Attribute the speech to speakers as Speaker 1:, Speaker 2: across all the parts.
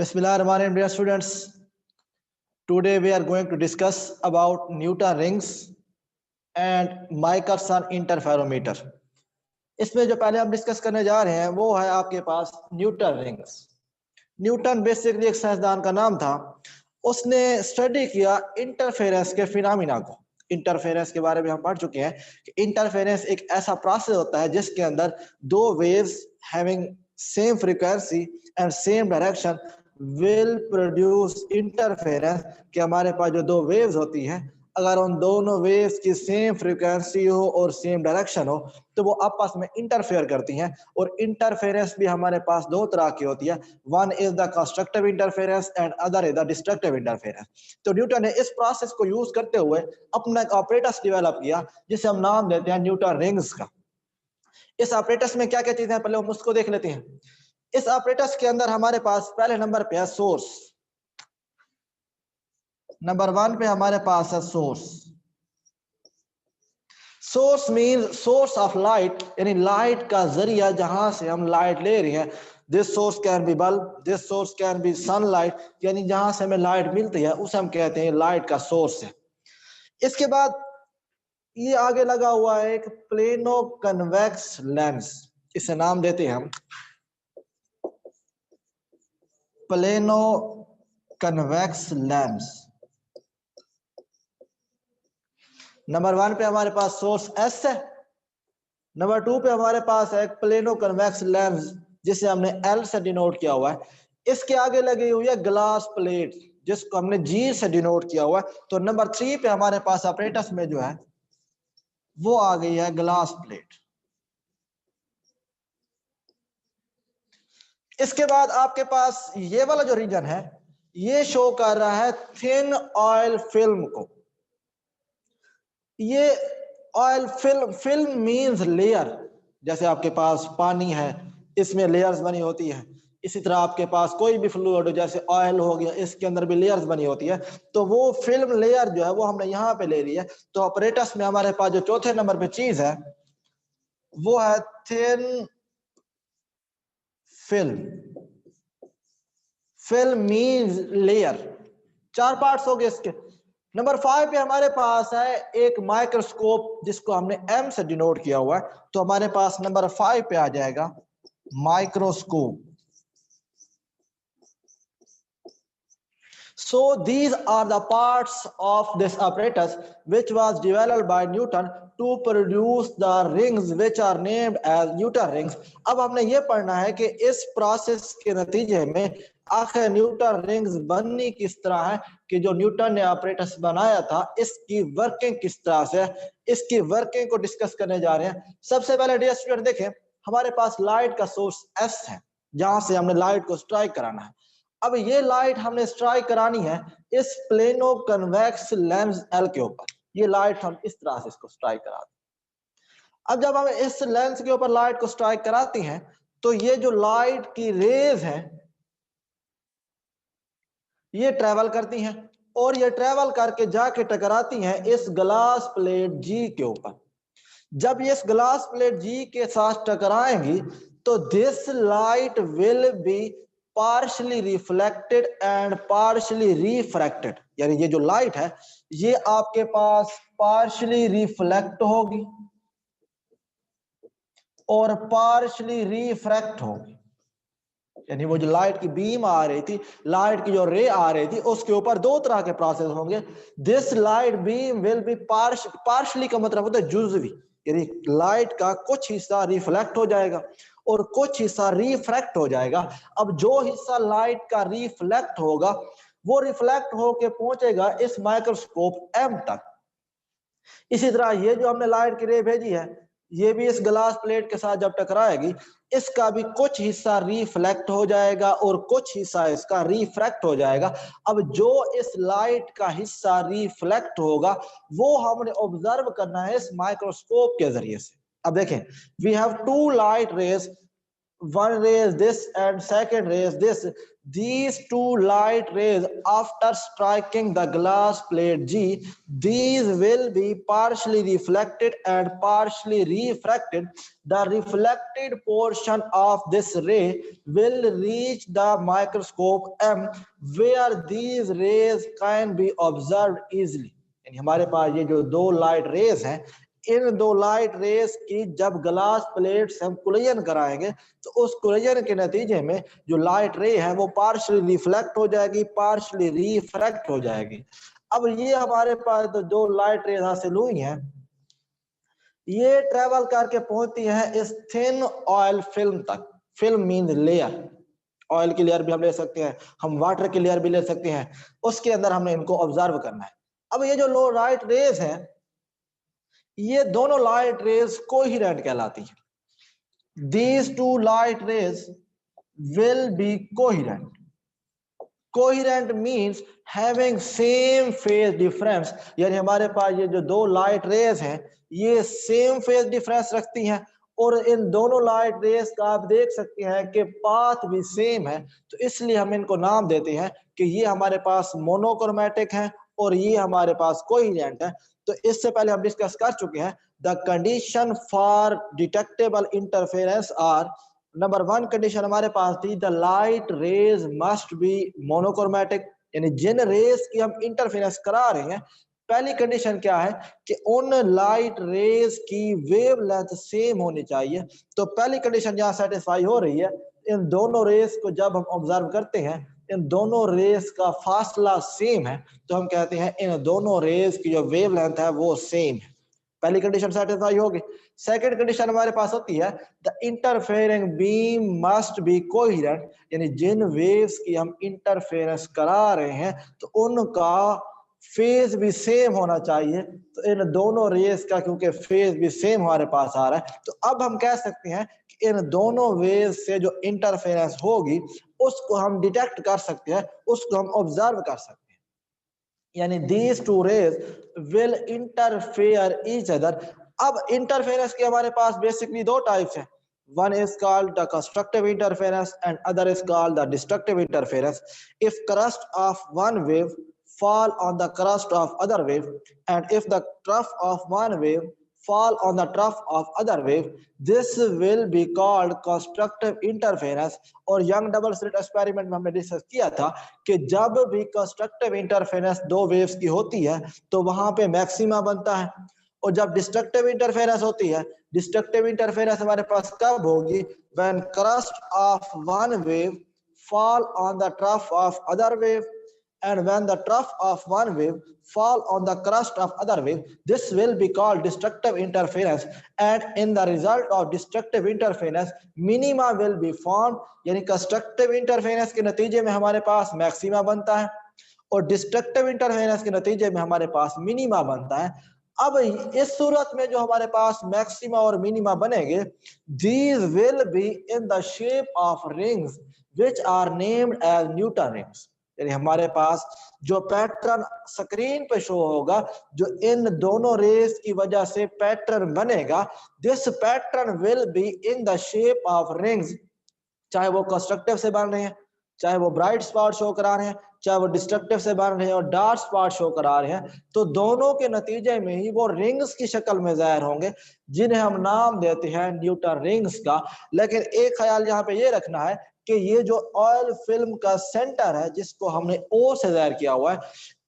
Speaker 1: Bismillahirrahmanirrahim, dear students. Today we are going to discuss about Newton rings and Michelson interferometer. इसमें जो पहले हम discuss करने जा रहे हैं वो है आपके पास न्यूटन रिंग्स। न्यूटन बेसिकली एक साइंसदान का नाम था। उसने स्टडी किया इंटरफेरेंस के फिनोमिना को। इंटरफेरेंस के बारे में हम पढ़ चुके हैं कि इंटरफेरेंस एक ऐसा प्रोसेस होता है जिसके अंदर दो waves having same frequency and same direction will produce interference. कि हमारे पास जो दो वेव्स होती हैं, अगर उन दोनों वेव्स की सेम फ्रीक्वेंसी हो और सेम डायरेक्शन हो तो वो आपस में इंटरफेयर करती हैं। और इंटरफेरेंस भी हमारे पास दो तरह की होती है, one is the constructive interference and other is the destructive interference. तो न्यूटन ने इस प्रोसेस को यूज करते हुए अपना एक ऑपरेटर्स डेवलप किया जिसे हम नाम देते हैं न्यूटन रिंग्स का। इस ऑपरेटर्स में क्या क्या चीजें हैं, पहले हम उसको देख लेते हैं। इस ऑपरेटर्स के अंदर हमारे पास पहले नंबर पे है सोर्स। नंबर वन पे हमारे पास है source. Source mean source of light, यानी लाइट का जरिया जहां से हम लाइट ले रहे हैं। This source can be bulb, this source can be sunlight, यानी जहां से हमें लाइट मिलती है उसे हम कहते हैं लाइट का सोर्स है। इसके बाद ये आगे लगा हुआ है एक प्लेनो कन्वेक्स लेंस, इसे नाम देते हैं हम plano convex lens. Number one पे हमारे पास सोर्स एस है। नंबर टू पे हमारे पास है प्लेनो कन्वेक्स लेंस जिसे हमने एल से डिनोट किया हुआ है। इसके आगे लगी हुई है ग्लास प्लेट जिसको हमने जी से डिनोट किया हुआ है। तो नंबर थ्री पे हमारे पास ऑपरेटर्स में जो है वो आ गई है ग्लास प्लेट। इसके बाद आपके पास ये वाला जो रीजन है ये शो कर रहा है थिन ऑयल फिल्म को। ये ऑयल फिल्म मींस लेयर। जैसे आपके पास पानी है, इसमें लेयर्स बनी होती है। इसी तरह आपके पास कोई भी फ्लूइड हो, जैसे ऑयल हो गया, इसके अंदर भी लेयर्स बनी होती है। तो वो फिल्म लेयर जो है वो हमने यहाँ पे ले ली है। तो ऑपरेटर्स में हमारे पास जो चौथे नंबर पे चीज है वो है thin film. Film means layer. चार पार्ट्स हो गए इसके। नंबर 5 पे हमारे पास है एक माइक्रोस्कोप जिसको हमने एम से डिनोट किया हुआ है। तो हमारे पास नंबर 5 पे आ जाएगा microscope. So these are the parts of this apparatus which was developed by Newton to produce the rings which are named as Newton rings. अब हमने ये पढ़ना है कि इस प्रोसेस के नतीजे में आखिर न्यूटन रिंग्स बननी किस तरह है, कि जो न्यूटन ने ऑपरेटस बनाया था इसकी वर्किंग किस तरह से है। इसकी वर्किंग को डिस्कस करने जा रहे हैं। सबसे पहले डियर स्टूडेंट देखें, हमारे पास लाइट का सोर्स एस है जहां से हमने लाइट को स्ट्राइक कराना है। अब ये लाइट हमने स्ट्राइक करानी है इस प्लेनो कन्वेक्स लेंस एल के ऊपर। ये लाइट हम इस तरह से इसको स्ट्राइक कराते हैं। अब जब हम इस लेंस के ऊपर लाइट को स्ट्राइक कराती हैं तो ये जो लाइट की रेज है ये ट्रेवल करती हैं और ये ट्रेवल करके जाके टकराती हैं इस ग्लास प्लेट जी के ऊपर। जब ये इस ग्लास प्लेट जी के साथ टकराएंगी तो this light will be partially reflected and partially refracted, यानी ये जो लाइट है ये आपके पास पार्शली रिफ्लेक्ट होगी और पार्शली रिफ्रैक्ट होगी। यानी वो जो लाइट की बीम आ रही थी, लाइट की जो रे आ रही थी, उसके ऊपर दो तरह के प्रोसेस होंगे। This light beam will be partially का मतलब होता है जुजवी, यानी लाइट का कुछ हिस्सा रिफ्लेक्ट हो जाएगा और कुछ हिस्सा रिफ्रैक्ट हो जाएगा। अब जो हिस्सा लाइट का रिफ्लेक्ट होगा वो रिफ्लेक्ट होके पहुंचेगा इस माइक्रोस्कोप एम तक। इसी तरह ये जो हमने लाइट की रे भेजी है ये भी इस ग्लास प्लेट के साथ जब टकराएगी इसका भी कुछ हिस्सा रिफ्लेक्ट हो जाएगा और कुछ हिस्सा इसका रिफ्रैक्ट हो जाएगा। अब जो इस लाइट का हिस्सा रिफ्लेक्ट होगा वो हमने ऑब्जर्व करना है इस माइक्रोस्कोप के जरिए से। अब देखें, we have two light rays, one ray is this and second ray is this. these two light rays after striking the glass plate G, these will be partially reflected and partially refracted. The reflected portion of this ray will reach the microscope M, where these rays can be observed easily. यानी हमारे पास ये जो दो light rays हैं, इन दो light rays की जब glass plate से हम कोलिजन कराएंगे तो उस कोलिजन के नतीजे में जो लाइट रे है वो पार्शियली रिफ्लेक्ट हो जाएगी, पार्शियली रिफ्रैक्ट हो जाएगी। अब ये हमारे पास तो जो लाइट रेज हासिल हुई हैं, ये ट्रेवल करके पहुंचती है इस थिन ऑयल फिल्म तक। फिल्म मीन लेयर, ऑयल की लेयर भी हम ले सकते हैं, हम वाटर की लेयर भी ले सकते हैं, उसके अंदर हमने इनको ऑब्जर्व करना है। अब ये जो लो लाइट रेज है, ये दोनों लाइट रेज कोहेरेंट कहलाती है। These two light rays will be coherent. Coherent means having same phase difference, यानी हमारे पास ये जो दो लाइट रेज हैं ये सेम फेज डिफरेंस रखती हैं और इन दोनों लाइट रेज का आप देख सकते हैं कि पाथ भी सेम है, तो इसलिए हम इनको नाम देते हैं कि ये हमारे पास मोनोक्रोमैटिक है और ये हमारे पास कोहेरेंट है। तो इससे पहले हम डिस्कस कर चुके हैं the condition for detectable interference are, number 1 condition हमारे पास थी the light rays must be monochromatic, यानी जिन रेज की हम इंटरफेरेंस करा रहे हैं पहली कंडीशन क्या है कि उन लाइट रेज की वेवलेंथ सेम होनी चाहिए। तो पहली कंडीशन यहाँ सेटिस्फाई हो रही है। इन दोनों रेज को जब हम ऑब्जर्व करते हैं, इन दोनों रेज का फासला सेम है, तो हम कहते हैं इन दोनों रेज की जो वेवलेंथ है वो सेम है। पहली कंडीशन सेटिस्फाई होगी। सेकंड कंडीशन हमारे पास होती है the interfering beam must be coherent, यानी जिन वेव्स की हम इंटरफेरेंस करा रहे हैं तो उनका फेज भी सेम होना चाहिए। तो इन दोनों रेस का क्योंकि फेज भी सेम हमारे पास आ रहा है, तो अब हम कह सकते हैं कि इन दोनों वेव से जो इंटरफेरेंस होगी उसको हम डिटेक्ट कर सकते हैं, उसको हम ऑब्जर्व कर सकते हैं। यानी these two rays will interfere each other। अब इंटरफेरेंस के हमारे पास बेसिकली दो टाइप्स हैं, one is called the constructive interference and other is called the destructive interference। if crust of one wave fall on the crust of other wave and if the trough of one wave fall on the trough of other wave, this will be called constructive interference। और young double slit experiment में हमने discuss किया था कि जब भी constructive interference दो waves की होती है तो वहां पे मैक्सिमा बनता है, और जब डिस्ट्रक्टिव इंटरफेरेंस होती है, डिस्ट्रक्टिव इंटरफेरेंस हमारे पास कब होगी, when crust of one wave fall on the trough of other wave and when the trough of one wave fall on the crust of other wave, this will be called destructive interference। and in the result of destructive interference minima will be formed। यानी constructive interference के नतीजे में हमारे पास maxima बनता है और destructive interference के नतीजे में हमारे पास मिनिमा बनता है। अब इस सूरत में जो हमारे पास मैक्सिमा और मिनिमा बनेंगे, these will be in the shape of rings which are named as Newton rings। यानी हमारे पास जो पैटर्न स्क्रीन पे शो होगा, जो इन दोनों रेस की वजह से पैटर्न बनेगा, this pattern will be in the shape of rings. चाहे वो कंस्ट्रक्टिव से बन रहे हैं, चाहे वो ब्राइट स्पॉट शो करा रहे हैं, चाहे वो डिस्ट्रक्टिव से बन रहे हैं और डार्क स्पॉट शो करा रहे हैं, तो दोनों के नतीजे में ही वो रिंग्स की शक्ल में जाहिर होंगे, जिन्हें हम नाम देते हैं न्यूटन रिंग्स का। लेकिन एक ख्याल यहाँ पे ये रखना है कि ये जो ऑयल फिल्म का सेंटर है जिसको हमने ओ से जाहिर किया हुआ है,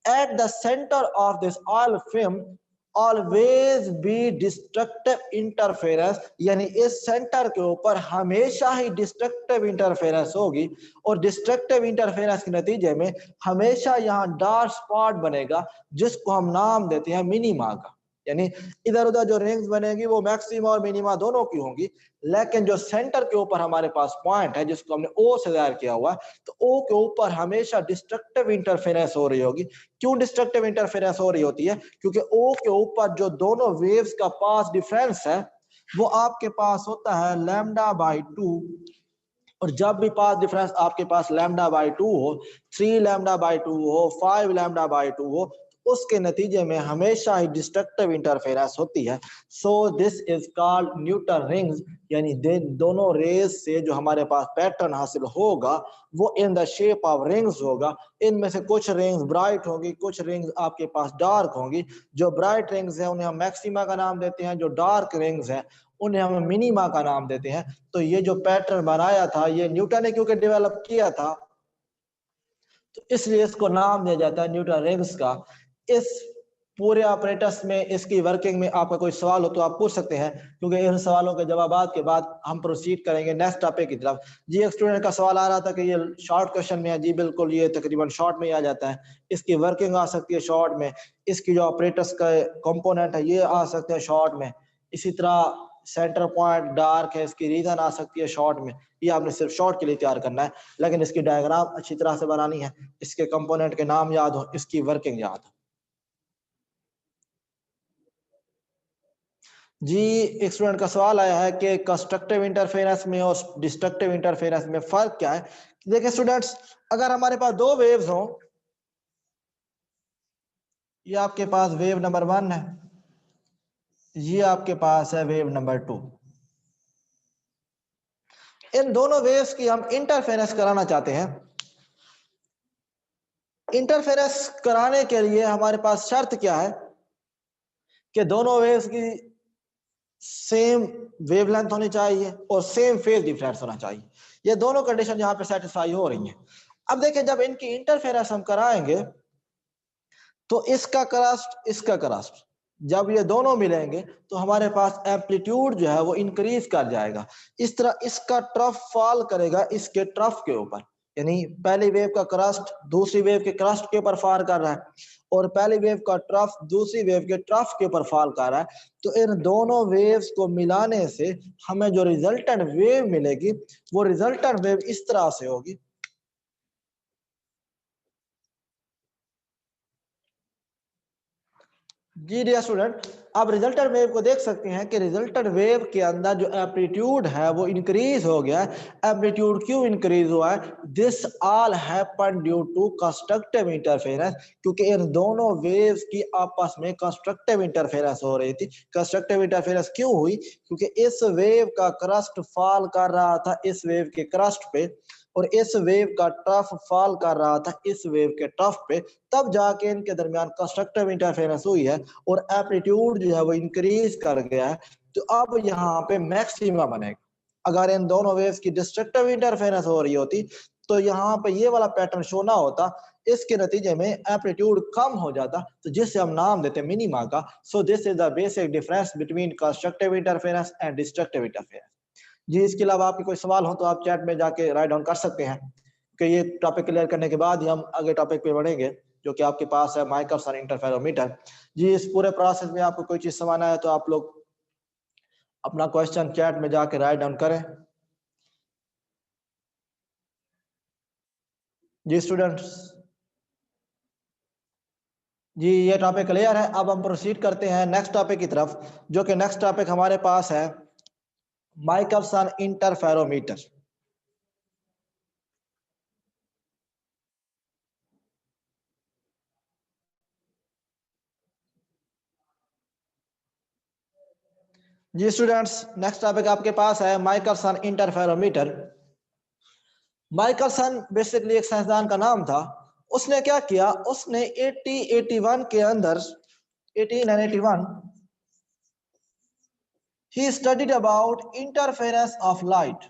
Speaker 1: at the centre of this oil film always be destructive interference, यानी इस सेंटर के ऊपर हमेशा ही डिस्ट्रक्टिव इंटरफेरेंस होगी और डिस्ट्रक्टिव इंटरफेरेंस के नतीजे में हमेशा यहाँ डार्क स्पॉट बनेगा जिसको हम नाम देते हैं मिनिमा का। यानी इधर उधर जो रिंग्स बनेगी वो मैक्सिमा और मिनिमा दोनों की होंगी, लेकिन जो सेंटर के ऊपर हमारे पास पॉइंट है जिसको हमने ओ से जाहिर किया हुआ है, तो ओ के ऊपर हमेशा डिस्ट्रक्टिव इंटरफेरेंस हो रही होगी। क्यों डिस्ट्रक्टिव इंटरफेरेंस हो रही होती है? क्योंकि ओ के ऊपर जो दोनों वेव्स का पास डिफरेंस है वो आपके पास होता है λ/2, और जब भी पास डिफरेंस आपके पास λ/2 हो, 3 λ/2 हो, 5 λ/2 हो, उसके नतीजे में हमेशा ही डिस्ट्रक्टिव इंटरफेरेंस होती है। सो this is called Newton rings, यानी दोनों रेज से जो हमारे पास पैटर्न हासिल होगा वो in the shape of rings होगा। इनमें से कुछ रिंग्स ब्राइट होंगी, कुछ रिंग्स आपके पास डार्क होंगी। जो ब्राइट रिंग्स हैं उन्हें हम मैक्सिमा का नाम देते हैं, जो डार्क रिंग्स हैं उन्हें हम मिनिमा का नाम देते हैं। तो ये जो पैटर्न बनाया था ये न्यूटन ने क्योंकि डेवलप किया था, तो इसलिए इसको नाम दिया जाता है न्यूटन रिंग्स का। इस पूरे ऑपरेटर्स में, इसकी वर्किंग में आपका कोई सवाल हो तो आप पूछ सकते हैं, क्योंकि इन सवालों के जवाब के बाद हम प्रोसीड करेंगे नेक्स्ट टॉपिक की तरफ। जी, एक स्टूडेंट का सवाल आ रहा था कि ये शॉर्ट क्वेश्चन में है। जी बिल्कुल, ये तकरीबन शॉर्ट में ही आ जाता है। इसकी वर्किंग आ सकती है शॉर्ट में, इसकी जो ऑपरेटर्स का कंपोनेंट है ये आ सकते हैं शॉर्ट में। इसी तरह सेंटर पॉइंट डार्क है, इसकी रीजन आ सकती है शॉर्ट में। ये आपने सिर्फ शॉर्ट के लिए तैयार करना है, लेकिन इसकी डायग्राम अच्छी तरह से बनानी है, इसके कंपोनेंट के नाम याद हो, इसकी वर्किंग याद हो। जी, एक स्टूडेंट का सवाल आया है कि कंस्ट्रक्टिव इंटरफेरेंस में और डिस्ट्रक्टिव इंटरफेरेंस में फर्क क्या है। देखिए स्टूडेंट्स, अगर हमारे पास दो वेव्स हों, ये आपके पास वेव नंबर 1 है, ये आपके पास है वेव नंबर 2। इन दोनों वेव्स की हम इंटरफेरेंस कराना चाहते हैं। इंटरफेरेंस कराने के लिए हमारे पास शर्त क्या है कि दोनों वेव्स की सेम वेवलेंथ होनी चाहिए और सेम फेज डिफरेंस होना चाहिए। ये दोनों कंडीशन यहां पे सेटिस्फाई हो रही हैं। अब देखिए, जब इनकी इंटरफेरेंस हम कराएंगे तो इसका क्रस्ट, इसका क्रस्ट, जब ये दोनों मिलेंगे तो हमारे पास एम्पलीट्यूड जो है वो इंक्रीज कर जाएगा। इस तरह इसका ट्रफ फॉल करेगा इसके ट्रफ के ऊपर, यानी पहली वेव का क्रस्ट दूसरी वेव के क्रस्ट के ऊपर फॉल कर रहा है, और पहली वेव का ट्रफ दूसरी वेव के ट्रफ के ऊपर फॉल कर रहा है। तो इन दोनों वेव्स को मिलाने से हमें जो रिजल्टेंट वेव मिलेगी वो रिजल्टेंट वेव इस तरह से होगी। जी डियर स्टूडेंट, आप रिजल्टेंट वेव को देख सकते हैं कि रिजल्टेंट वेव के अंदर जो एम्पलीट्यूड है वो इंक्रीज हो गया है। एम्पलीट्यूड क्यों इंक्रीज हुआ है? This all happen due to constructive interference, क्योंकि इन दोनों वेव्स की आपस में कंस्ट्रक्टिव इंटरफेरेंस हो रही थी। कंस्ट्रक्टिव इंटरफेरेंस क्यों हुई? क्योंकि इस वेव का क्रस्ट फॉल कर रहा था इस वेव के क्रस्ट पे, और इस वेव का टफ फॉल कर रहा था इस वेव के टफ पे, तब जाके इनके दरमियान कंस्ट्रक्टिव इंटरफेरेंस हुई है और एम्पलीट्यूड जो है वो इंक्रीज कर गया है। तो अब यहाँ पे मैक्सिमा बनेगा। अगर इन दोनों वेव्स की डिस्ट्रक्टिव इंटरफेरेंस हो रही होती तो यहाँ पे ये वाला पैटर्न शो ना होता, इसके नतीजे में एम्पलीट्यूड कम हो जाता, तो जिससे हम नाम देते मिनिमा का। So this is the basic difference between constructive interference and destructive interference. जी, इसके अलावा आपके कोई सवाल हो तो आप चैट में जाके राइट डाउन कर सकते हैं, कि ये टॉपिक क्लियर करने के बाद ही हम आगे टॉपिक पे बढ़ेंगे, जो कि आपके पास है माइक्रोसन इंटरफेरोमीटर। जी, इस पूरे प्रोसेस में आपको कोई चीज समझना है तो आप लोग अपना क्वेश्चन चैट में जाके राइट डाउन करें। जी स्टूडेंट्स, जी ये टॉपिक क्लियर है। अब हम प्रोसीड करते हैं नेक्स्ट टॉपिक की तरफ, जो कि नेक्स्ट टॉपिक हमारे पास है माइक्रोसन इंटरफेरोमीटर। जी स्टूडेंट्स, नेक्स्ट टॉपिक आपके पास है माइकलसन इंटरफेरोमीटर। माइकलसन बेसिकली एक साइंसदान का नाम था। उसने क्या किया, उसने 1881 के अंदर, 1881, he studied about interference of light।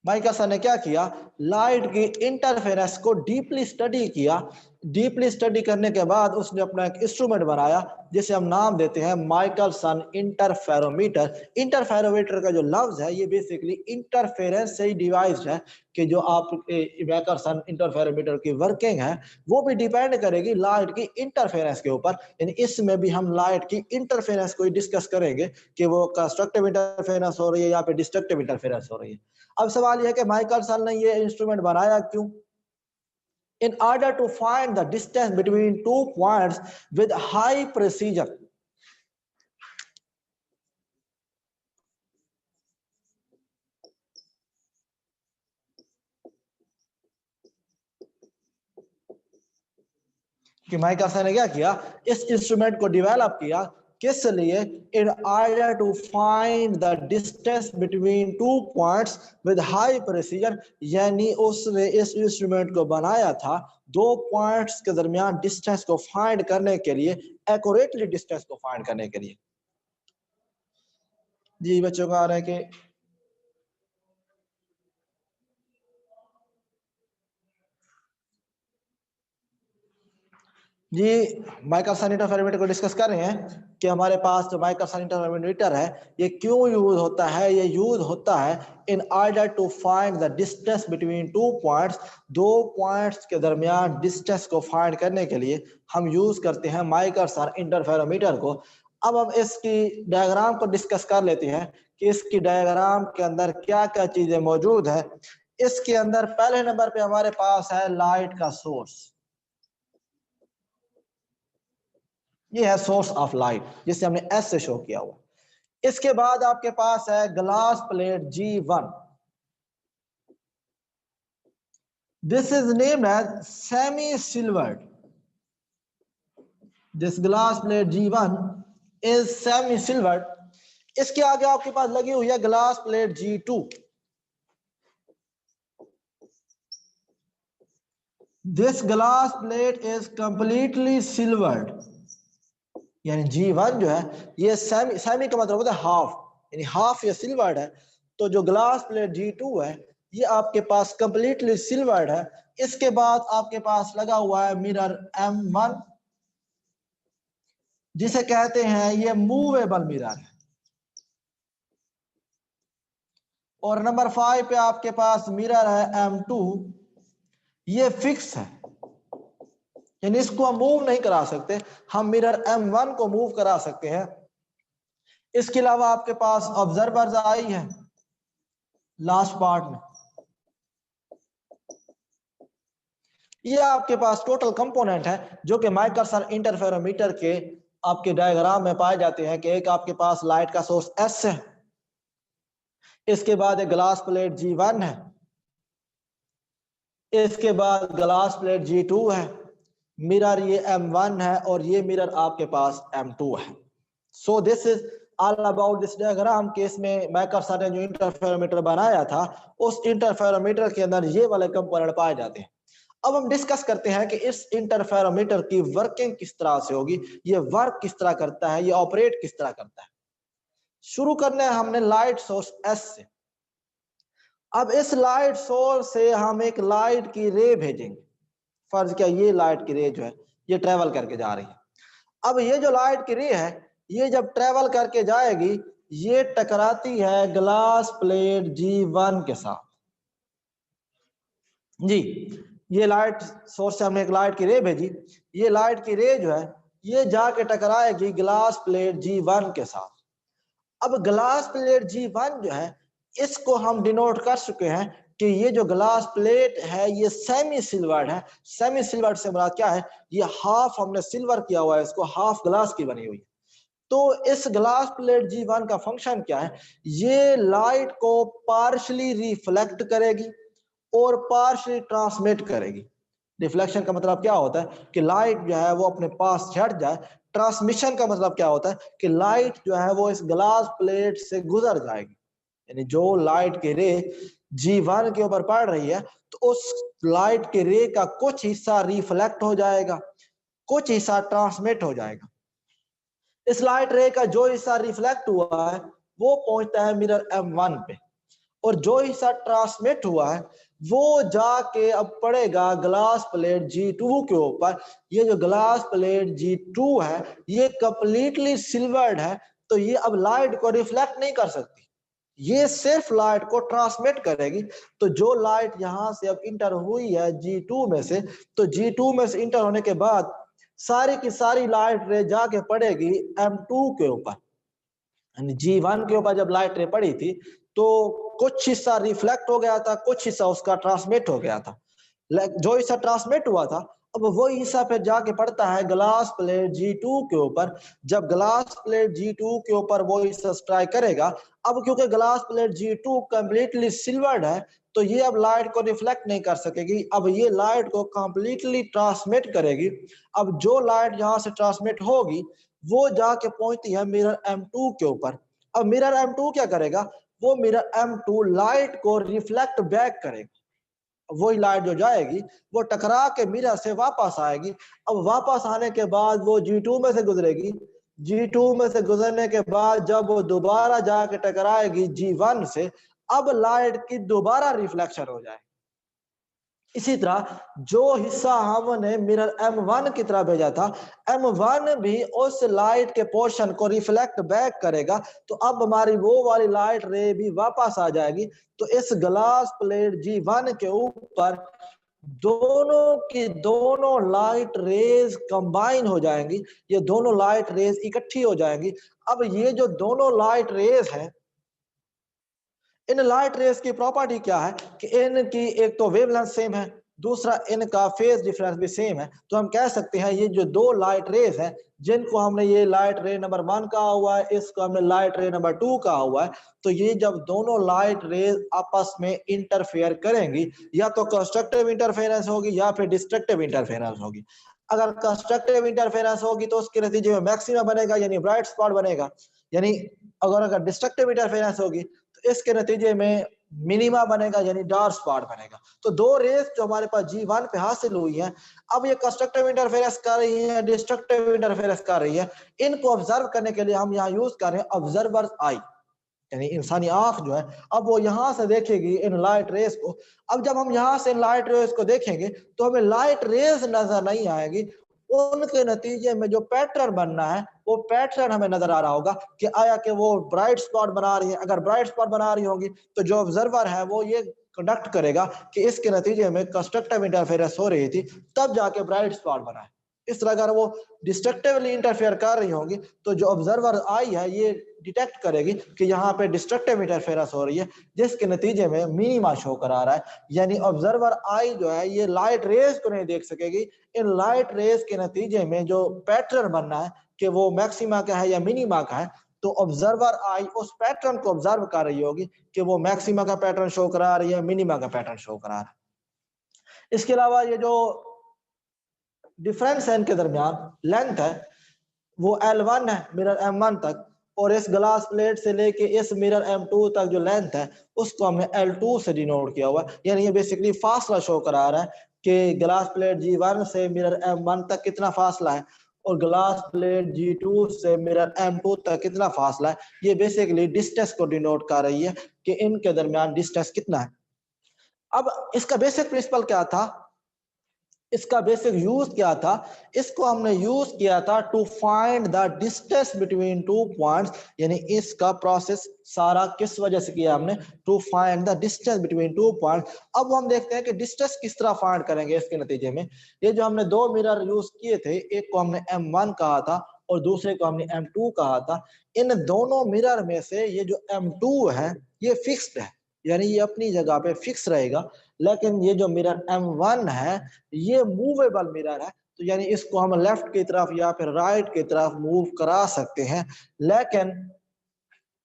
Speaker 1: Michelson ने क्या किया, लाइट की इंटरफेरेंस को डीपली स्टडी किया। डीपली स्टडी करने के बाद उसने अपना एक इंस्ट्रूमेंट बनाया जिसे हम नाम देते हैं माइकलसन इंटरफेरोमीटर। इंटरफेरोमीटर का जो लफ्ज है ये बेसिकली इंटरफेरेंस से ही डिवाइस है, कि जो आप माइकलसन इंटरफेरोमीटर की वर्किंग है वो भी डिपेंड करेगी लाइट की इंटरफेरेंस के ऊपर। यानी इसमें भी हम लाइट की इंटरफेरेंस को डिस्कस करेंगे कि वो कंस्ट्रक्टिव इंटरफेरेंस हो रही है या फिर डिस्ट्रक्टिव इंटरफेरेंस हो रही है। अब सवाल यह है कि माइकलसन ने ये इंस्ट्रूमेंट बनाया क्यों? In order to find the distance between two points with high precision। कि माइकलसन ने क्या किया, इस इंस्ट्रूमेंट को डेवलप किया, किस लिए, in order to find the distance between two points with high precision, यानी उसने इस इंस्ट्रूमेंट को बनाया था दो पॉइंट्स के दरमियान डिस्टेंस को फाइंड करने के लिए, एक्यूरेटली डिस्टेंस को फाइंड करने के लिए। जी बच्चों का आ रहा है कि जी माइकलसन इंटरफेरोमीटर को डिस्कस कर रहे हैं कि हमारे पास जो माइकलसन इंटरफेरोमीटर है ये क्यों यूज होता है। ये यूज होता है in order to find the distance between two points, दो पॉइंट्स के दरमियान डिस्टेंस को फाइंड करने के लिए हम यूज करते हैं माइकलसन इंटरफेरोमीटर को। अब हम इसकी डायग्राम को डिस्कस कर लेते हैं कि इसकी डायग्राम के अंदर क्या क्या चीजें मौजूद है। इसके अंदर पहले नंबर पे हमारे पास है लाइट का सोर्स, ये है सोर्स ऑफ लाइट जिसे हमने एस से शो किया हुआ। इसके बाद आपके पास है glass plate G1, this is named as semi silvered, this glass plate G1 is semi silvered. इसके आगे आपके पास लगी हुई है glass plate G2, this glass plate is completely silvered, यानी G1 जो है ये सेमी का मतलब होता है हाफ, यानी हाफ ये सिल्वर्ड है। तो जो ग्लास प्लेट G2 है ये आपके पास कंप्लीटली सिल्वर्ड है। इसके बाद आपके पास लगा हुआ है मिरर M1, जिसे कहते हैं ये मूवेबल मिरर है। और नंबर 5 पे आपके पास मिरर है M2, ये फिक्स है, यानी इसको हम मूव नहीं करा सकते। हम मिरर M1 को मूव करा सकते हैं। इसके अलावा आपके पास ऑब्जर्वर्स आई है लास्ट पार्ट में। ये आपके पास टोटल कंपोनेंट है जो कि माइकलसन इंटरफेरोमीटर के आपके डायग्राम में पाए जाते हैं। कि एक आपके पास लाइट का सोर्स S है, इसके बाद एक ग्लास प्लेट G1 है, इसके बाद ग्लास प्लेट G2 है, मिरर ये M1 है और ये मिरर आपके पास M2 है। सो this is all about this diagram. के इसमें माइकलसन ने जो इंटरफेरोमीटर बनाया था उस इंटरफेरोमीटर के अंदर ये वाले कंपोनेंट पाए जाते हैं। अब हम डिस्कस करते हैं कि इस इंटरफेरोमीटर की वर्किंग किस तरह से होगी, ये वर्क किस तरह करता है, ये ऑपरेट किस तरह करता है। शुरू करना है हमने लाइट सोर्स S से। अब इस लाइट सोर्स से हम एक लाइट की रे भेजेंगे। फर्ज क्या, ये लाइट की रे जो है ये ट्रेवल करके जा रही है। अब ये जो लाइट की रे है ये जब ट्रेवल करके जाएगी ये टकराती है ग्लास प्लेट G1 के साथ। जी ये लाइट सोर्स से हमने एक लाइट की रे भेजी, ये लाइट की रे जो है ये जाके टकराएगी ग्लास प्लेट G1 के साथ। अब ग्लास प्लेट G1 जो है इसको हम डिनोट कर चुके हैं कि ये जो ग्लास प्लेट है ये सेमी सिल्वर्ड है। सेमी सिल्वर्ड से मुराद क्या है, ये हाफ हमने सिल्वर किया हुआ है, इसको हाफ ग्लास की बनी हुई है। तो इस ग्लास प्लेट G1 का फंक्शन क्या है, ये लाइट को पार्शली रिफ्लेक्ट करेगी और पार्शली ट्रांसमिट करेगी। रिफ्लेक्शन का मतलब क्या होता है कि लाइट जो है वो अपने पास हट जाए। ट्रांसमिशन का मतलब क्या होता है कि लाइट जो है वो इस ग्लास प्लेट से गुजर जाएगी, यानी जो लाइट की रे G1 के ऊपर पड़ रही है तो उस लाइट के रे का कुछ हिस्सा रिफ्लेक्ट हो जाएगा, कुछ हिस्सा ट्रांसमिट हो जाएगा। इस लाइट रे का जो हिस्सा रिफ्लेक्ट हुआ है वो पहुंचता है मिरर M1 पे, और जो हिस्सा ट्रांसमिट हुआ है वो जाके अब पड़ेगा ग्लास प्लेट G2 के ऊपर। ये जो ग्लास प्लेट G2 है ये कंप्लीटली सिल्वर्ड है, तो ये अब लाइट को रिफ्लेक्ट नहीं कर सकती, ये सिर्फ लाइट को ट्रांसमिट करेगी। तो जो लाइट यहां से अब इंटर हुई है G2 में से, तो G2 में से इंटर होने के बाद सारी की सारी लाइट रे जाके पड़ेगी M2 के ऊपर। यानी G1 के ऊपर जब लाइट रे पड़ी थी तो कुछ हिस्सा रिफ्लेक्ट हो गया था, कुछ हिस्सा उसका ट्रांसमिट हो गया था। जो हिस्सा ट्रांसमिट हुआ था अब वही हिस्सा फिर जाके पड़ता है ग्लास प्लेट G2 के ऊपर। जब ग्लास प्लेट G2 के ऊपर वो हिस्सा स्ट्राइक करेगा, अब क्योंकि glass plate G2 completely silvered है, तो ये अब लाइट को रिफ्लेक्ट नहीं कर सकेगी। अब ये लाइट को कंप्लीटली ट्रांसमिट करेगी। अब जो लाइट यहाँ से ट्रांसमिट होगी वो जाके पहुंचती है मिरर M2 के ऊपर। अब मिरर M2 क्या करेगा, वो मिरर M2 लाइट को रिफ्लेक्ट बैक करेगा। वही लाइट जो जाएगी वो टकरा के मिरर से वापस आएगी। अब वापस आने के बाद वो G2 में से गुजरेगी। G2 में से गुजरने के बाद जब वो दोबारा जाके टकराएगी G1 से, अब लाइट की दोबारा रिफ्लेक्शन हो जाए। इसी तरह जो हिस्सा हमने मिरर M1 की तरह भेजा था, M1 भी उस लाइट के पोर्शन को रिफ्लेक्ट बैक करेगा। तो अब हमारी वो वाली लाइट रे भी वापस आ जाएगी। तो इस ग्लास प्लेट G1 के ऊपर दोनों की दोनों लाइट रेज कंबाइन हो जाएंगी। ये दोनों लाइट रेज इकट्ठी हो जाएंगी। अब ये जो दोनों लाइट रेज हैं, इन लाइट रेस की प्रॉपर्टी क्या है कि इनकी एक तो वेवलेंथ सेम है, दूसरा इनका फेज डिफरेंस भी सेम है। तो हम कह सकते हैं ये जो दो लाइट रेस हैं, जिनको हमने ये लाइट रे नंबर 1 कहा हुआ है, इसको हमने लाइट रे नंबर 2 कहा हुआ है, तो ये जब दोनों लाइट रेस आपस में इंटरफेयर करेंगी, या तो कंस्ट्रक्टिव इंटरफेरेंस होगी या फिर डिस्ट्रक्टिव इंटरफेरेंस होगी। अगर कंस्ट्रक्टिव इंटरफेरेंस होगी तो उसके नतीजे में मैक्सिमा बनेगा, यानी ब्राइट स्पॉट बनेगा। यानी अगर डिस्ट्रक्टिव इंटरफेरेंस होगी तो इसके नतीजे में मिनिमा बनेगा, यानी डार्क स्पॉट बनेगा। तो दो रेस जो हमारे पास G1 पे हासिल हुई है, अब ये कंस्ट्रक्टिव इंटरफेरेंस कर रही है, डिस्ट्रक्टिव इंटरफेरेंस कर रही है। इनको ऑब्जर्व करने के लिए हम यहाँ यूज कर रहे हैं ऑब्जर्वर आई, यानी इंसानी आंख जो है, अब वो यहां से देखेगी इन लाइट रेस को। अब जब हम यहाँ से लाइट रेस को देखेंगे तो हमें लाइट रेस नजर नहीं आएगी, उनके नतीजे में जो पैटर्न बनना है वो पैटर्न हमें नजर आ रहा होगा कि आया कि वो ब्राइट स्पॉट बना रही है। अगर ब्राइट स्पॉट बना रही होंगी तो जो ऑब्जर्वर है वो ये कंडक्ट करेगा कि इसके नतीजे में कंस्ट्रक्टिव इंटरफेरेंस हो रही थी, तब जाके ब्राइट स्पॉट बना है। इस तरह अगर वो डिस्ट्रक्टिवली इंटरफेयर कर रही होंगी तो जो ऑब्जर्वर आई है ये डिटेक्ट करेगी कि यहाँ पे डिस्ट्रक्टिव इंटरफेरेंस हो रही है, जिसके नतीजे में मिनिमा शो करा रहा है। यानी ऑब्जर्वर आई जो है ये लाइट रेस को नहीं देख सकेगी। इन लाइट रेस के नतीजे में जो पैटर्न बनना है कि वो मैक्सिमा का है या मिनिमा का है, तो ऑब्जर्वर आई उस पैटर्न को ऑब्जर्व कर रही होगी कि वो मैक्सिमा का पैटर्न शो करा रही है, मिनिमा का पैटर्न शो करा रहा है। इसके अलावा ये जो डिफरेंस है इनके दरमियान लेंथ है वो L1 है मिरर M1 तक, और इस ग्लास प्लेट से लेके इस मिरर M2 तक जो लेंथ है उसको हमने L2 से डिनोट किया हुआ है। यानी ये बेसिकली फासला शो करा रहा है कि ग्लास प्लेट G1 से मिरर M1 तक कितना फासला है और ग्लास प्लेट G2 से मिरर M2 तक कितना फासला है। ये बेसिकली डिस्टेंस को डिनोट कर रही है कि इनके दरमियान डिस्टेंस कितना है। अब इसका बेसिक प्रिंसिपल क्या था, इसका बेसिक यूज क्या था, इसको हमने यूज किया था to find the distance between two points. यानी इसका प्रोसेस सारा किस वजह से किया हमने, to find the distance between two points. अब हम देखते हैं कि डिस्टेंस किस तरह फाइंड करेंगे इसके नतीजे में। ये जो हमने दो मिरर यूज किए थे, एक को हमने M1 कहा था और दूसरे को हमने M2 कहा था। इन दोनों मिरर में से ये जो M2 है ये फिक्स्ड है, यानी ये अपनी जगह पे फिक्स रहेगा। लेकिन ये जो मिरर M1 है ये मूवेबल मिरर है, तो यानी इसको हम लेफ्ट की तरफ या फिर राइट की तरफ मूव करा सकते हैं। लेकिन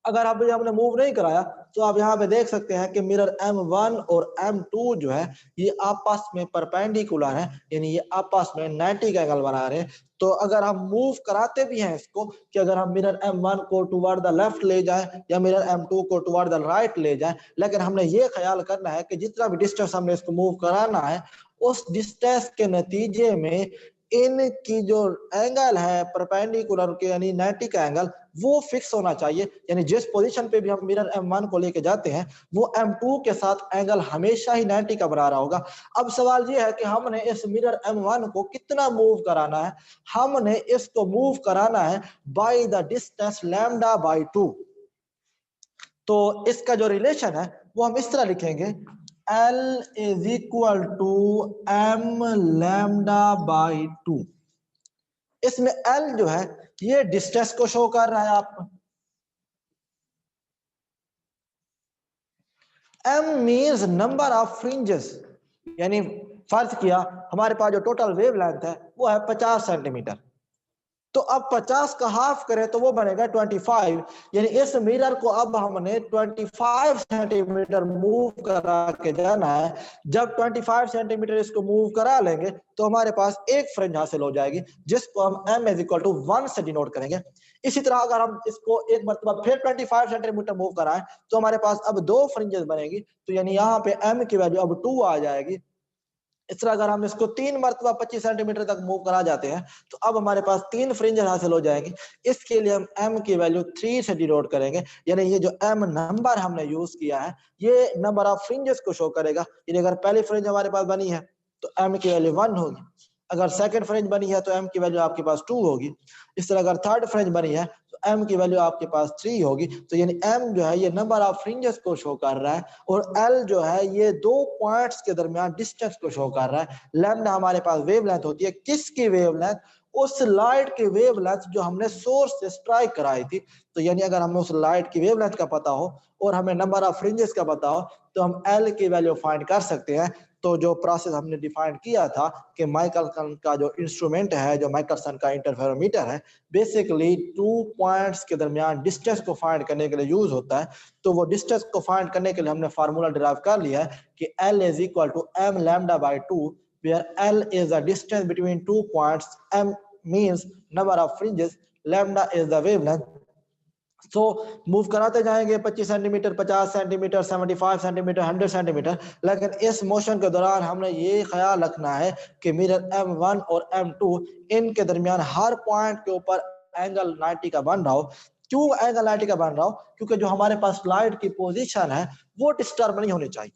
Speaker 1: अगर अभी हमने मूव नहीं कराया तो आप यहाँ पे देख सकते हैं कि मिरर M1 और M2 जो है ये आपस में परपेंडिकुलर है, यानी ये आपस में 90 का एंगल बना रहे हैं। तो अगर हम मूव कराते भी हैं इसको कि अगर हम मिरर M1 को टुवर्ड द लेफ्ट ले जाएं या मिरर M2 को टुवर्ड द राइट ले जाएं, लेकिन हमने ये ख्याल करना है कि जितना भी डिस्टेंस हमने इसको मूव कराना है उस डिस्टेंस के नतीजे में इनकी जो एंगल है परपेंडिकुलर के यानी 90 का एंगल वो फिक्स होना चाहिए। यानी जिस पोजीशन पे भी हम मिरर M1 को लेके जाते हैं वो M2 के साथ एंगल हमेशा ही 90 का बना रहा होगा। अब सवाल ये है कि हमने इस मिरर M1 को कितना मूव कराना है। हमने इसको मूव कराना है by the distance lambda by 2। तो इसका जो रिलेशन है वो हम इस तरह लिखेंगे, L is equal to M lambda by 2। इसमें L जो है ये डिस्टेंस को शो कर रहा है आपको, M means number of fringes, यानी फर्ज किया हमारे पास जो टोटल वेव लेंथ है वो है 50 सेंटीमीटर, तो अब 50 का हाफ करें तो वो बनेगा 25, यानी इस मिरर को अब हमने 25 सेंटीमीटर मूव करा के जाना है। जब 25 सेंटीमीटर इसको मूव करा लेंगे तो हमारे पास एक फ्रिंज हासिल हो जाएगी, जिसको हम m इज इक्वल टू 1 से डिनोट करेंगे। इसी तरह अगर हम इसको एक मरतबा फिर 25 सेंटीमीटर मूव कराएं तो हमारे पास अब दो फ्रिंजेस बनेगी, तो यानी यहाँ पे m की वैल्यू अब 2 आ जाएगी। इस तरह अगर हम इसको 3 मरतबा 25 सेंटीमीटर तक मूव करा जाते हैं तो अब हमारे पास 3 फ्रिंजेस हासिल हो जाएंगी। इसके लिए हम m की वैल्यू 3 से डिनोट करेंगे, यानी ये जो m नंबर हमने यूज किया है ये नंबर ऑफ फ्रिंजेस को शो करेगा। यानी अगर पहली फ्रिंज हमारे पास बनी है तो m की वैल्यू 1 होगी, अगर सेकंड फ्रिंज बनी है तो m की वैल्यू आपके पास 2 होगी, इस तरह अगर थर्ड फ्रिंज बनी है तो m की वैल्यू आपके पास 3 होगी। तो यानी m जो है ये नंबर ऑफ फ्रिंजेस को शो कर रहा है और l जो है ये दो पॉइंट्स के दरमियान डिस्टेंस को शो कर रहा है। लैम्डा हमारे पास वेवलेंथ होती है, किसकी वेवलेंथ? उस लाइट की वेवलेंथ जो हमने सोर्स से स्ट्राइक कराई थी। तो यानी अगर हमें उस लाइट की वेवलेंथ का पता हो और हमें नंबर ऑफ फ्रिंजेस का पता हो तो हम l की वैल्यू फाइंड कर सकते हैं। तो जो प्रोसेस हमने डिफाइन किया था कि माइकलसन का जो इंस्ट्रूमेंट है, जो माइकलसन का इंटरफेरोमीटर है, बेसिकली 2 पॉइंट्स के दरमियान डिस्टेंस को फाइंड करने के लिए यूज होता है। तो वो डिस्टेंस को फाइंड करने के लिए हमने फार्मूला डिराइव कर लिया है कि L is equal to m lambda by 2, where L is the distance between 2 points, m means number of fringes, lambda is the wavelength। तो मूव कराते जाएंगे 25 सेंटीमीटर, 50 सेंटीमीटर, 75 सेंटीमीटर, 100 सेंटीमीटर, लेकिन इस मोशन के दौरान हमने ये ख्याल रखना है कि मिरर M1 और M2 इनके दरमियान हर पॉइंट के ऊपर एंगल 90 का बन रहा हो। क्यों एंगल 90 का बन रहा हो? क्योंकि जो हमारे पास लाइट की पोजीशन है वो डिस्टर्ब नहीं होनी चाहिए।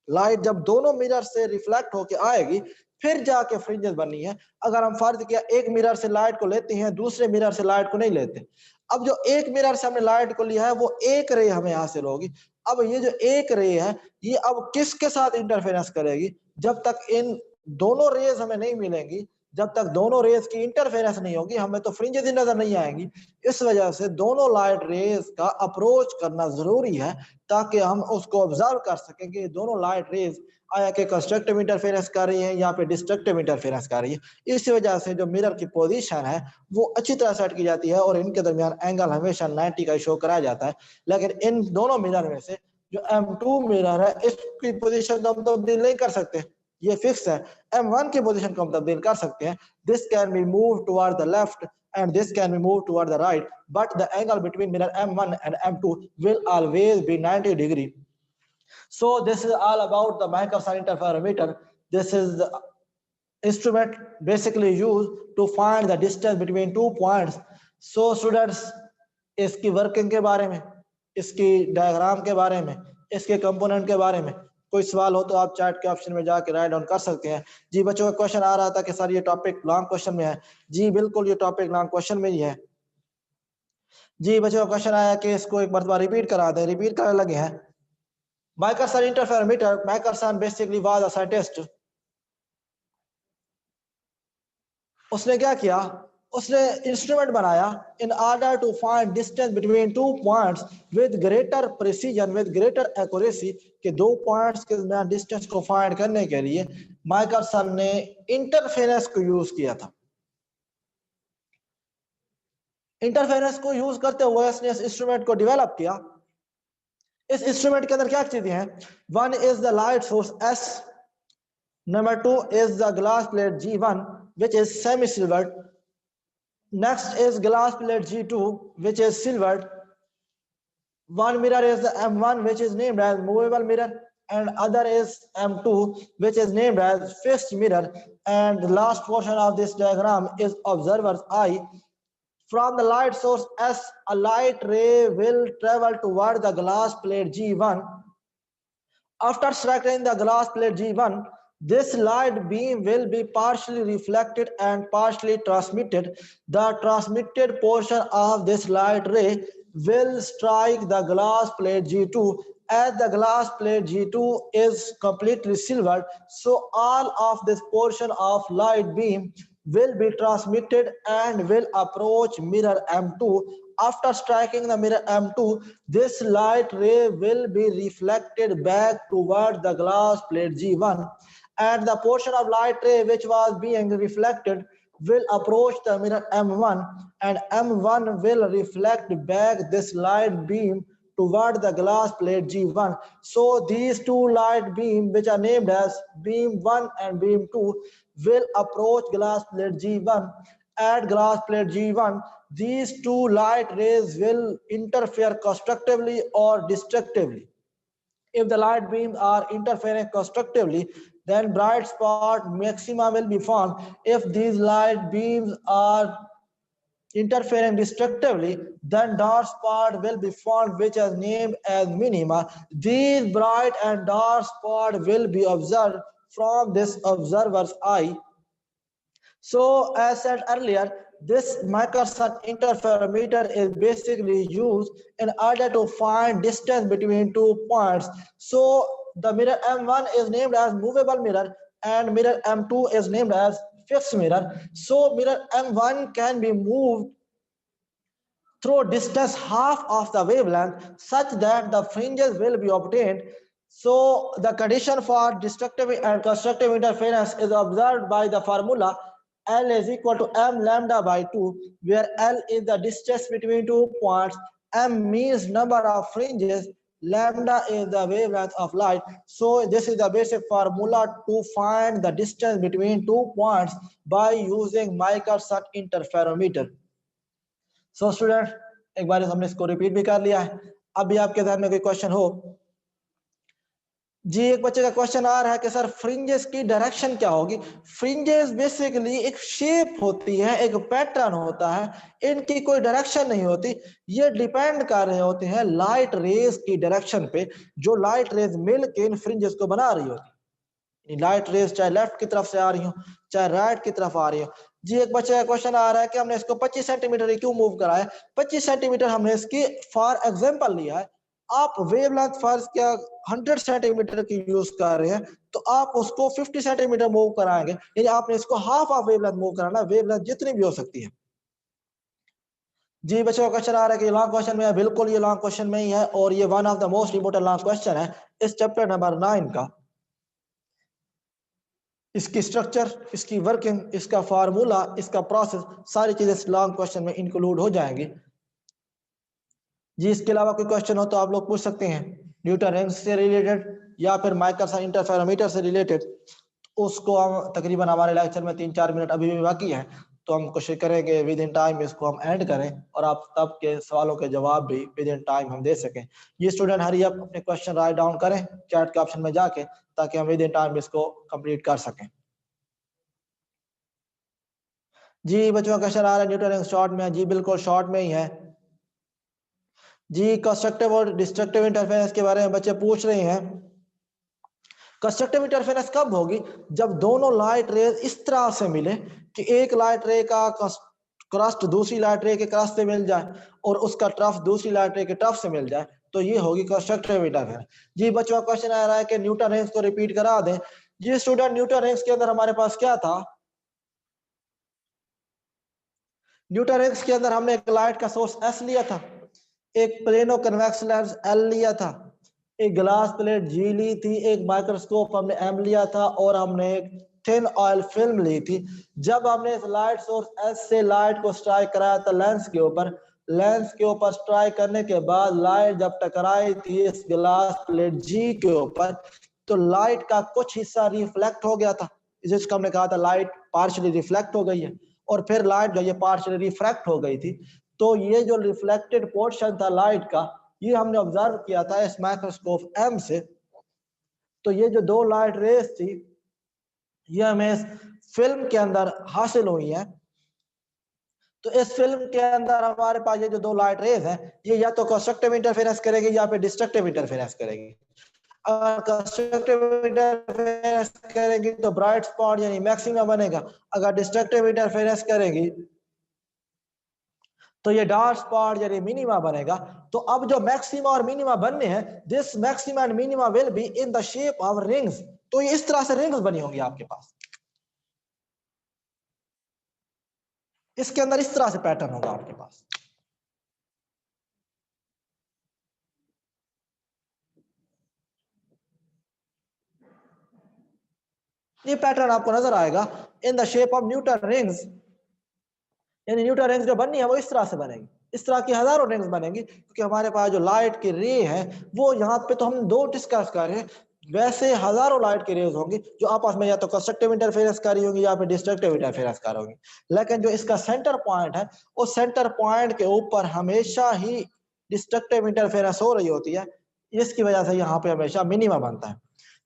Speaker 1: लाइट जब दोनों मिरर से रिफ्लेक्ट होके आएगी फिर जाके फ्रिंजेस बननी है। अगर हम फर्ज किया एक मिरर से लाइट को लेते हैं, दूसरे मिरर से लाइट को नहीं लेते, अब जो एक मिरर से हमने लाइट को लिया है वो एक रे हमें हासिल होगी। अब ये जो एक रे है ये अब किसके साथ इंटरफेरेंस करेगी? जब तक इन दोनों रेज हमें नहीं मिलेंगी, जब तक दोनों रेज की इंटरफेरेंस नहीं होगी, हमें तो फ्रिंजेस ही नजर नहीं आएंगी। इस वजह से दोनों लाइट रेज का अप्रोच करना जरूरी है ताकि हम उसको ऑब्जर्व कर सकें कि दोनों लाइट रेज आया कि कंस्ट्रक्टिव इंटरफेरेंस कर रही है या फिर डिस्ट्रक्टिव इंटरफेरेंस कर रही है। इस वजह से जो मिरर की पोजीशन है वो अच्छी तरह सेट की जाती है और इनके दरमियान एंगल हमेशा 90 का शो कराया जाता है। लेकिन इन दोनों मिरर में से जो M2 मिरर है इसकी पोजीशन को हम तब्दील नहीं कर सकते, ये फिक्स है। M1 की पोजीशन को हम तब्दील कर सकते हैं। This can be move toward the left and this can be moved toward the right, but the angle between mirror M1 and M2 will always be 90 degree. So this is all about the Michelson interferometer. This is the instrument basically used to find the distance between 2 points. So students, इसकी working के बारे में, इसकी diagram के बारे में, इसके component के बारे में कोई सवाल हो तो आप चैट के ऑप्शन में जाके राइट डाउन कर सकते हैं। जी बच्चों का क्वेश्चन आ रहा था कि सर ये टॉपिक लॉन्ग क्वेश्चन में है। जी बिल्कुल ये टॉपिक लॉन्ग क्वेश्चन में ही है। जी बच्चों का क्वेश्चन आया कि इसको एक मरतबा रिपीट करा दें, रिपीट करने लगे हैं। Michelson interferometer, Michelson basically was a scientist. उसने क्या किया? उसने इंस्ट्रूमेंट बनाया in order to find distance between 2 points with greater precision, with greater accuracy, के दो पॉइंट्स के दरमियान डिस्टेंस को फाइंड करने के लिए माइकलसन ने इंटरफेरेंस को यूज किया था। इंटरफेरेंस को यूज करते हुए उसने इस इंस्ट्रूमेंट को डेवलप किया। इस इंस्ट्रूमेंट के अंदर क्या चीजें हैं? One is the light source S, number 2 is the glass plate G1 which is semi silvered, next is glass plate G2 which is silvered. One mirror is the M1 which is named as movable mirror and other is M2 which is named as fixed mirror, and the last portion of this diagram is observer's eye. From the light source S, a light ray will travel toward the glass plate G1. After striking the glass plate G1, this light beam will be partially reflected and partially transmitted. The transmitted portion of this light ray will strike the glass plate G2. As the glass plate G2 is completely silvered, so all of this portion of light beam will be transmitted and will approach mirror M2. After striking the mirror M2, this light ray will be reflected back toward the glass plate G1, and the portion of light ray which was being reflected will approach the mirror M1, and M1 will reflect back this light beam toward the glass plate G1. So these two light beams, which are named as beam 1 and beam 2, will approach glass plate G1. At glass plate G1, these two light rays will interfere constructively or destructively. If the light beams are interfering constructively, then bright spot maxima will be formed. If these light beams are interfering destructively, then dark spot will be formed, which is named as minima. These bright and dark spot will be observed from this observer's eye. So, as said earlier, this Michelson interferometer is basically used in order to find distance between 2 points. So, the mirror M1 is named as movable mirror and mirror M2 is named as fixed mirror. So, mirror M1 can be moved through distance half of the wavelength such that the fringes will be obtained. So the condition for destructive and constructive interference is observed by the formula L is equal to m lambda by 2, where L is the distance between 2 points, m means number of fringes, lambda is the wavelength of light. So this is the basic formula to find the distance between 2 points by using Michelson interferometer. So student एक बार हमने इसको repeat भी कर लिया है. अब भी आपके ध्यान में कोई क्वेश्चन हो जी. एक बच्चे का क्वेश्चन आ रहा है कि सर फ्रिंजेस की डायरेक्शन क्या होगी. फ्रिंजेस बेसिकली एक शेप होती है, एक पैटर्न होता है, इनकी कोई डायरेक्शन नहीं होती. ये डिपेंड कर रहे होते हैं लाइट रेज की डायरेक्शन पे, जो लाइट रेज मिल के इन फ्रिंजेस को बना रही होती. लाइट रेज चाहे लेफ्ट की तरफ से आ रही हो चाहे राइट की तरफ आ रही हो. जी एक बच्चे का क्वेश्चन आ रहा है कि हमने इसको 25 सेंटीमीटर क्यों मूव करा है. 25 सेंटीमीटर हमने इसकी फॉर एग्जांपल लिया है. आप वेवलेंथ फर्ज क्या 100 सेंटीमीटर की यूज कर रहे हैं तो आप उसको 50 सेंटीमीटर मूव कराएंगे, यानी आपने इसको हाफ ऑफ वेवलेंथ मूव कराना. वेवलेंथ जितनी भी हो सकती है. जी बच्चों का क्वेश्चन आ रहा है कि लॉन्ग क्वेश्चन में है. बिल्कुल ये लॉन्ग क्वेश्चन में ही है और ये one of the most important long question है इस चैप्टर नंबर 9 का. इसकी स्ट्रक्चर, इसकी वर्किंग, इसका फार्मूला, इसका प्रोसेस, सारी चीजें इस लॉन्ग क्वेश्चन में इंक्लूड हो जाएंगी. जी इसके अलावा कोई क्वेश्चन हो तो आप लोग पूछ सकते हैं न्यूटन रिंग्स से रिलेटेड या फिर माइकलसन इंटरफेरोमीटर से रिलेटेड. उसको हम तकरीबन हमारे लेक्चर में 3-4 मिनट अभी भी बाकी है तो हम कोशिश करेंगे विद इन टाइम इसको हम एंड करें और आप तब के सवालों के जवाब भी विद इन टाइम हम दे सकें. ये स्टूडेंट हरी अप अपने क्वेश्चन राइट डाउन करें चैट के ऑप्शन में जाके ताकि हम विद इन टाइम इसको कंप्लीट कर सकें. जी बच्चों का क्वेश्चन आ रहा है न्यूटन रिंग्स शॉर्ट में. जी बिल्कुल शॉर्ट में ही है. जी कंस्ट्रक्टिव और डिस्ट्रक्टिव इंटरफेरेंस के बारे में बच्चे पूछ रहे हैं. कंस्ट्रक्टिव इंटरफेरेंस कब होगी? जब दोनों लाइट रेज इस तरह से मिले कि एक लाइट रे का क्रस्ट दूसरी लाइट रे के क्रस्ट से मिल जाए और उसका ट्रफ दूसरी लाइट रे के ट्रफ से मिल जाए तो ये होगी कंस्ट्रक्टिव इंटरफेरेंस. जी बच्चों का क्वेश्चन आ रहा है कि न्यूटन रिंग्स को रिपीट करा दें. जी स्टूडेंट न्यूटन रिंग्स के अंदर हमारे पास क्या था? न्यूटन रिंग्स के अंदर हमने एक लाइट का सोर्स एस लिया था, एक प्लेनो कन्वेक्स लेंस एल लिया था, एक ग्लास प्लेट जी ली थी, एक माइक्रोस्कोप हमने एम लिया था और हमने एक थिन ऑयल फिल्म ली थी. जब हमने इस लाइट सोर्स एस से लाइट को स्ट्राइक कराया था लेंस के ऊपर, लेंस के ऊपर स्ट्राइक करने के बाद लाइट जब टकराई थी इस ग्लास प्लेट जी के ऊपर तो लाइट का कुछ हिस्सा रिफ्लेक्ट हो गया था, जिसको हमने कहा था लाइट पार्शियली रिफ्लेक्ट हो गई है. और फिर लाइट जो ये पार्शियली रिफ्रैक्ट हो गई थी तो ये जो रिफ्लेक्टेड पोर्शन था लाइट का ये हमने ऑब्जर्व किया था इस माइक्रोस्कोप एम से. तो ये जो दो लाइट रेस थी ये हमें इस फिल्म के अंदर हासिल हुई है. तो इस फिल्म के अंदर हमारे पास ये जो दो लाइट रेज हैं ये या तो कंस्ट्रक्टिव इंटरफेरेंस करेगी या फिर डिस्ट्रक्टिव इंटरफेरेंस करेगी. अगर कंस्ट्रक्टिव इंटरफेरेंस करेगी तो ब्राइट स्पॉट यानी मैक्सिमा बनेगा. अगर डिस्ट्रक्टिव इंटरफेरेंस करेगी तो ये डार्क स्पॉट यानी मिनिमा बनेगा. तो अब जो मैक्सिमा और मिनिमा बनने हैं this maxima and minima will be in the shape of rings. तो ये इस तरह से रिंग्स बनी होंगी आपके पास. इसके अंदर इस तरह से पैटर्न होगा आपके पास. ये पैटर्न आपको नजर आएगा in the shape of Newton rings. यानी न्यूटन रिंग्स जो बननी है वो इस तरह से बनेगी, इस तरह की हजारों रिंग्स बनेंगी, क्योंकि हमारे पास जो लाइट की रे है वो यहाँ पे तो हम दो डिस्कस कर रहे हैं, वैसे हजारों लाइट की रेज होंगी जो आपस में या तो कंस्ट्रक्टिव इंटरफेरेंस कर रही होंगी या फिर डिस्ट्रक्टिव इंटरफेरेंस कर होंगी। लेकिन जो इसका सेंटर पॉइंट है उस सेंटर पॉइंट के ऊपर हमेशा ही डिस्ट्रक्टिव इंटरफेरेंस हो रही होती है, इसकी वजह से यहाँ पे हमेशा मिनिमम बनता है।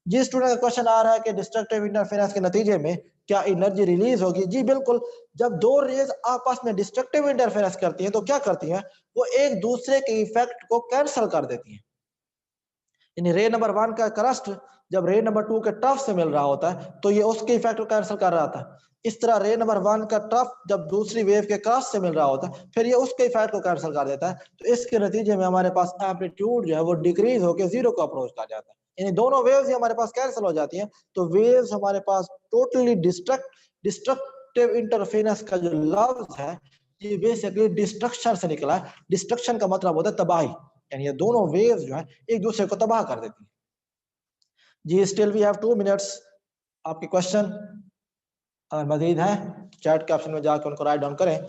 Speaker 1: जिस स्टूडेंट का क्वेश्चन आ रहा है कि डिस्ट्रक्टिव इंटरफेरेंस के नतीजे में क्या एनर्जी रिलीज होगी, जी बिल्कुल। जब दो रेज आपस में डिस्ट्रक्टिव इंटरफेरेंस करती हैं तो क्या करती हैं, वो एक दूसरे के इफेक्ट को कैंसिल कर देती हैं। यानी रे नंबर 1 का क्रस्ट जब रे नंबर 2 के टफ से मिल रहा होता है तो ये उसके इफेक्ट को कैंसिल कर रहा था। इस तरह रे नंबर 1 का टफ जब दूसरी वेव के क्रॉस से मिल रहा होता है फिर ये उसके इफेक्ट को कैंसिल कर देता है, तो इसके नतीजे में हमारे पास एम्पलीट्यूड जो है वो डिक्रीज होकर जीरो को अप्रोच कर जाता है। यानी दोनों वेव्स ही हमारे पास कैंसिल हो जाती हैं, तो वेव्स हमारे पास टोटली डिस्ट्रक्टिव इंटरफेरेंस का जो लफ्ज है ये बेसिकली डिस्ट्रक्शन से निकला है। डिस्ट्रक्शन का मतलब होता है तबाही, यानी ये दोनों वेव्स जो है एक दूसरे को तबाह कर देती है। जी स्टिल वी हैव 2 मिनट्स, आपके क्वेश्चन अगर मजीद है चैट के ऑप्शन में जाकर उनको राइट डाउन करें।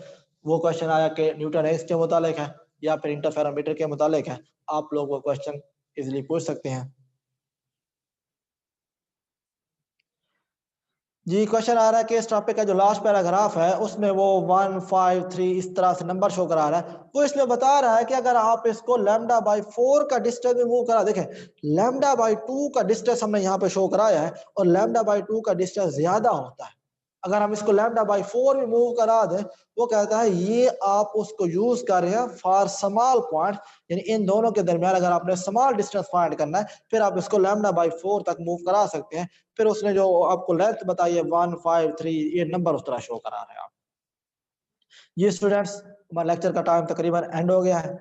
Speaker 1: वो क्वेश्चन आया कि न्यूटन रेंज के मुतालिक है या फिर इंटरफेरोमीटर के मुतालिक है, आप लोग वो क्वेश्चन इजीली पूछ सकते हैं। जी क्वेश्चन आ रहा है कि इस टॉपिक का जो लास्ट पैराग्राफ है उसमें वो 1 5 3 इस तरह से नंबर शो करा रहा है। वो इसमें बता रहा है कि अगर आप इसको लैम्डा बाई 4 का डिस्टेंस में मूव करा, देखें लैम्डा बाई 2 का डिस्टेंस हमने यहाँ पे शो कराया है और लैम्डा बाई 2 का डिस्टेंस ज्यादा होता है। अगर हम इसको लैम्डा बाई 4 में मूव करा दें, वो कहता है ये आप उसको यूज कर रहे हैं फॉर स्मॉल पॉइंट, यानी इन दोनों के दरमियान अगर आपने स्मॉल डिस्टेंस फाइंड करना है फिर आप इसको लैम्डा बाई 4 तक मूव करा सकते हैं। फिर उसने जो आपको लेंथ बताई है 1 5 3 ये नंबर उस तरह शो करा रहे हैं आप। ये स्टूडेंट्स हमारा लेक्चर का टाइम तकरीबन एंड हो गया है।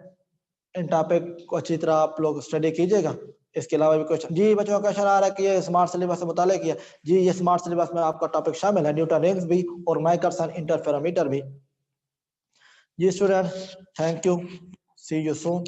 Speaker 1: इन टॉपिक को अच्छी तरह आप लोग स्टडी कीजिएगा। इसके अलावा भी क्वेश्चन, जी बच्चों का क्वेश्चन आ रहा है कि ये स्मार्ट सिलेबस से मुतालिक है। जी ये स्मार्ट सिलेबस में आपका टॉपिक शामिल है, न्यूटन रिंग्स भी और माइकलसन इंटरफेरोमीटर भी। जी student thank you, see you soon.